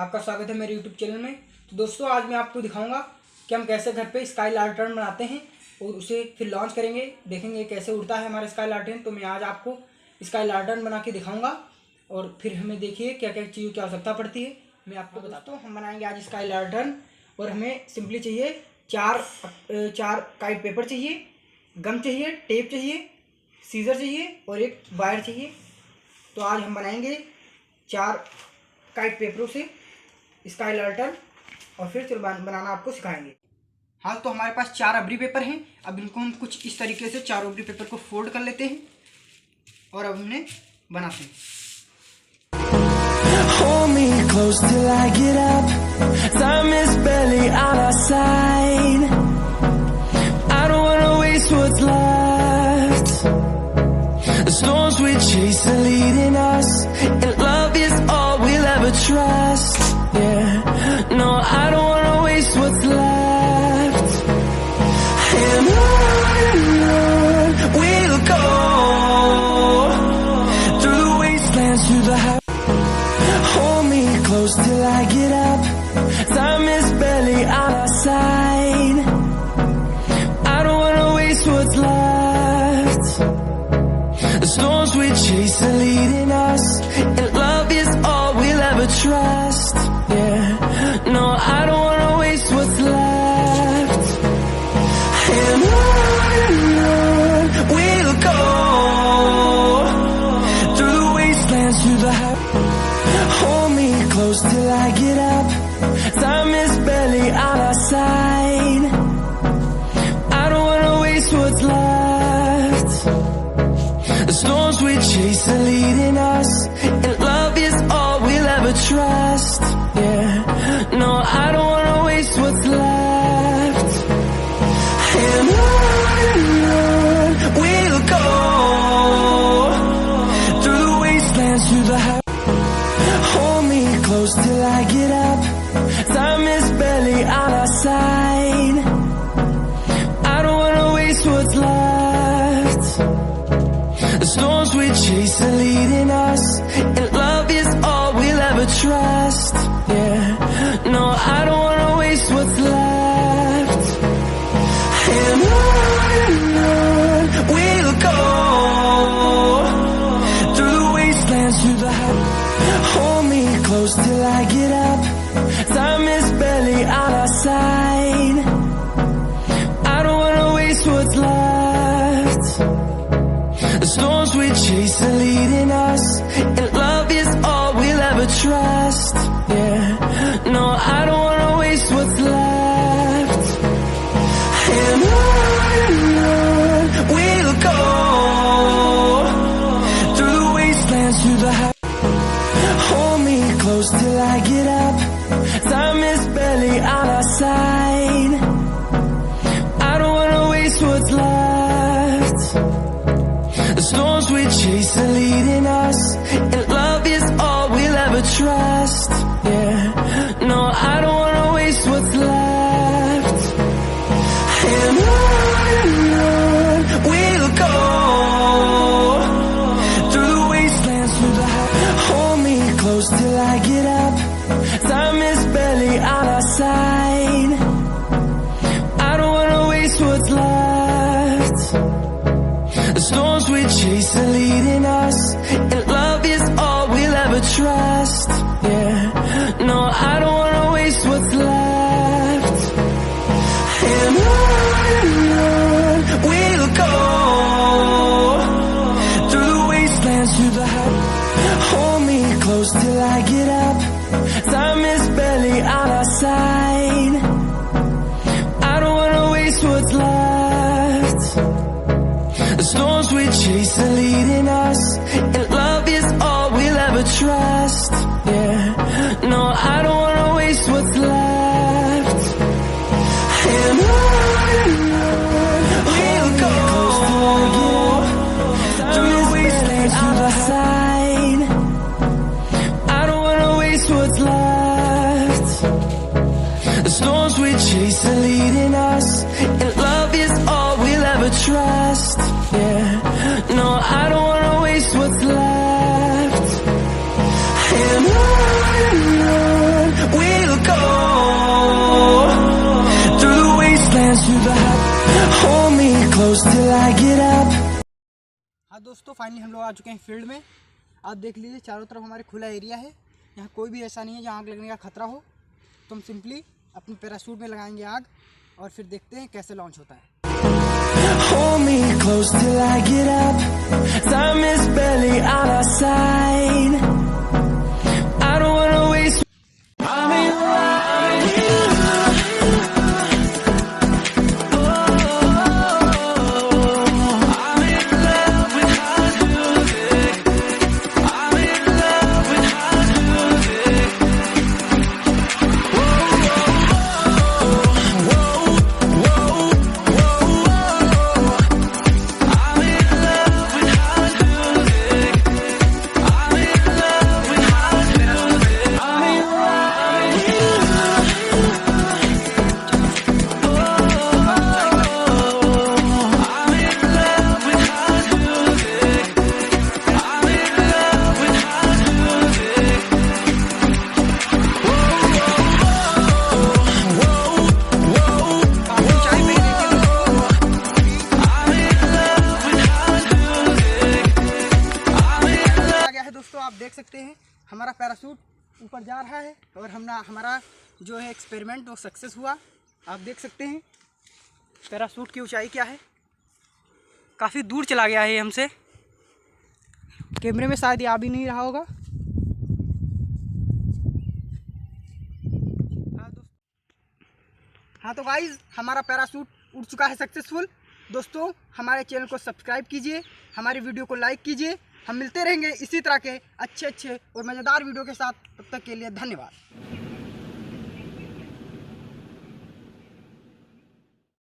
आपका स्वागत है मेरे YouTube चैनल में। तो दोस्तों आज मैं आपको दिखाऊंगा कि हम कैसे घर पे स्काई लालटेन बनाते हैं और उसे फिर लॉन्च करेंगे, देखेंगे कैसे उड़ता है हमारा स्काई लालटेन। तो मैं आज आपको स्काई लालटेन बना के दिखाऊंगा और फिर हमें देखिए क्या क्या चीज़ों की आवश्यकता पड़ती है मैं आपको बताता हूँ। हम बनाएंगे आज स्काई लालटेन और हमें सिंपली चाहिए चार काइट पेपर चाहिए, गम चाहिए, टेप चाहिए, सीजर चाहिए और एक वायर चाहिए। तो आज हम बनाएंगे 4 काइट पेपरों से स्काई लालटेन और फिर बनाना आपको सिखाएंगे। हाँ, तो हमारे पास 4 अबरी पेपर हैं। अब इनको हम कुछ इस तरीके से 4 अबरी पेपर को फोल्ड कर लेते हैं और अब उन्हें बनाते हैं। Hold me close till I get up. Time is barely on our side. I don't wanna waste what's left. The storms we chase are leading us, and love is all we'll ever trust. Yeah, no, I don't wanna waste what's left. And on we'll go, through the wastelands, through the highways. Hold me close till I get up. Time is barely on our side. I don't wanna waste what's left. The storms we chase are leading us, and love is all we'll ever trust. Yeah, no, I don't wanna waste what's left. And on we'll go, through the wastelands, through the highways. Hold me close till I get up. Time is barely on our side. I don't wanna waste what's left. The storms we chase are leading us, and love is all we'll ever trust. Yeah, no, I don't wanna waste what's left. And on we'll go, through the wastelands, through the highways. Hold me close till I get up. Time is barely on our side. I don't wanna waste what's left. The storms we chase are leading us, and love is all we'll ever trust. Yeah, no, I don't wanna waste what's left. And on we'll go, through the wastelands, through the highways. Hold me close till I get up. Time is barely on our side. I don't wanna waste what's left. The storms we chase are leading us, and love is all we'll ever trust. Yeah, no, I don't wanna waste what's left. And on we'll go, through the wastelands, through the highways. Hold me close till I get up. Time is barely on our side. I don't wanna waste what's left. The storms we chase are leading us, and love is all we'll ever trust. Yeah, no, I don't wanna waste what's left. And on we'll go, through the wastelands, through the highways. Hold me close till I get up. Time is barely on our side. I don't wanna waste what's left. The storms we chase are leading us, and love is all we'll ever trust. Yeah, no, I don't wanna waste what's left. And on we'll go, through the wastelands, through the highways. Hold me close till I get up. Time is barely on our side. I don't wanna waste what's left. The storms we chase are leading us, and love is all we'll ever trust. Yeah, no, I don't wanna waste what's left. And on we'll go, through the wastelands, through the side. I don't wanna waste what's left. The storms we chase are leading us, and love is all we'll ever trust. Yeah, no, I don't wanna waste what's left. And on close till I get up. हाँ दोस्तों, finally हम लोग आ चुके हैं field में। आप देख लीजिए चारों तरफ हमारे खुला एरिया है। यहाँ कोई भी ऐसा नहीं है जहाँ आग लगने का खतरा हो। तो हम सिंपली अपने पैराशूट में लगाएंगे आग और फिर देखते हैं कैसे लॉन्च होता है। Hold me close till I get up. Time is barely on our side. I don't wanna waste. I'm in love. I'm in love with hot music. I'm in love with hot music. Whoa, whoa, whoa, whoa, whoa. I'm in love with hot music. I'm in love with hot music. I'm in love with you. Oh, I'm in love with hot music. I'm in love with hot music. ऊंचाई पे देखिए आ गया है दोस्तों। आप देख सकते हैं हमारा पैराशूट ऊपर जा रहा है और हमारा जो है एक्सपेरिमेंट वो सक्सेस हुआ। आप देख सकते हैं पैराशूट की ऊंचाई क्या है। काफ़ी दूर चला गया है ये हमसे। कैमरे में शायद ये आ भी नहीं रहा होगा। हाँ तो गाइज, हमारा पैराशूट उड़ चुका है सक्सेसफुल। दोस्तों हमारे चैनल को सब्सक्राइब कीजिए, हमारी वीडियो को लाइक कीजिए। हम मिलते रहेंगे इसी तरह के अच्छे और मज़ेदार वीडियो के साथ। तब तक के लिए धन्यवाद।